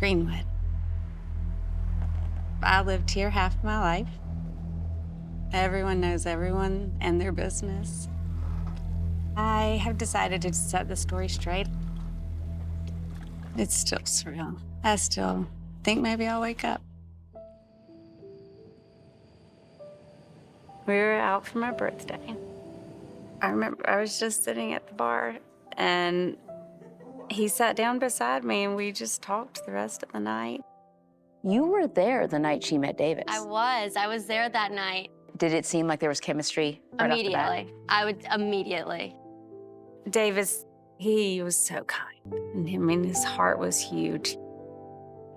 Greenwood. I lived here half my life. Everyone knows everyone and their business. I have decided to set the story straight. It's still surreal. I still think maybe I'll wake up. We were out for my birthday. I remember I was just sitting at the bar, and he sat down beside me, and we just talked the rest of the night. You were there the night she met Davis. I was there that night. Did it seem like there was chemistry right off the bat? Immediately. I would immediately. Davis, he was so kind. And I mean, his heart was huge.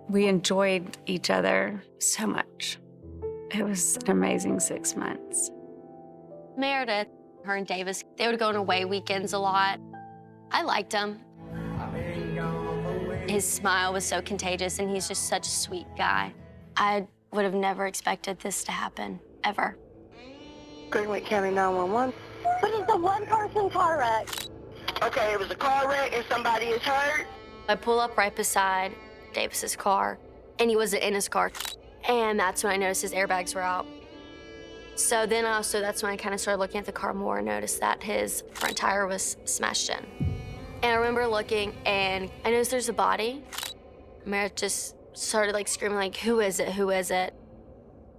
We enjoyed each other so much. It was an amazing 6 months. Meredith, her and Davis, they would go on away weekends a lot. I liked him. His smile was so contagious, and he's just such a sweet guy. I would have never expected this to happen, ever. Greenwood County 911. But it's a one-person car wreck. Okay, it was a car wreck and somebody is hurt. I pull up right beside Davis's car, and he wasn't in his car. And that's when I noticed his airbags were out. So then also, that's when I kind of started looking at the car more and noticed that his front tire was smashed in. And I remember looking, and I noticed there's a body. Meredith just started like screaming, like, who is it, who is it?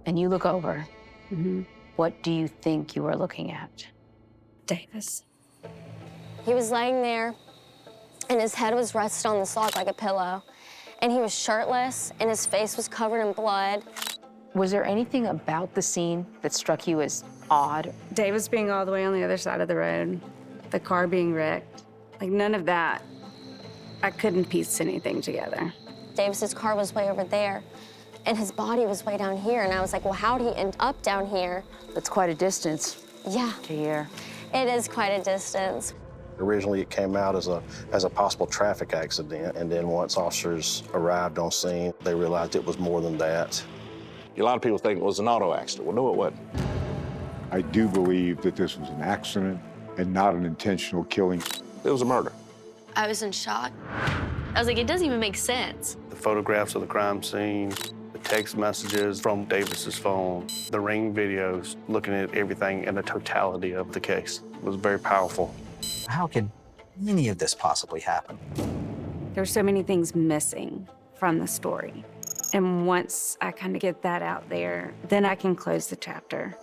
And you look over. Mm-hmm. What do you think you are looking at? Davis. He was laying there, and his head was rested on this log like a pillow. And he was shirtless, and his face was covered in blood. Was there anything about the scene that struck you as odd? Davis being all the way on the other side of the road, the car being wrecked, like none of that. I couldn't piece anything together. Davis's car was way over there, and his body was way down here. And I was like, well, how'd he end up down here? That's quite a distance Yeah, to here. it is quite a distance. Originally, it came out as a possible traffic accident, and then once officers arrived on scene, they realized it was more than that. A lot of people think it was an auto accident. Well, no, it wasn't. I do believe that this was an accident and not an intentional killing. It was a murder. I was in shock. I was like, it doesn't even make sense. The photographs of the crime scene, the text messages from Davis's phone, the Ring videos, looking at everything in the totality of the case. It was very powerful. How could any of this possibly happen? There's so many things missing from the story. And once I kind of get that out there, then I can close the chapter.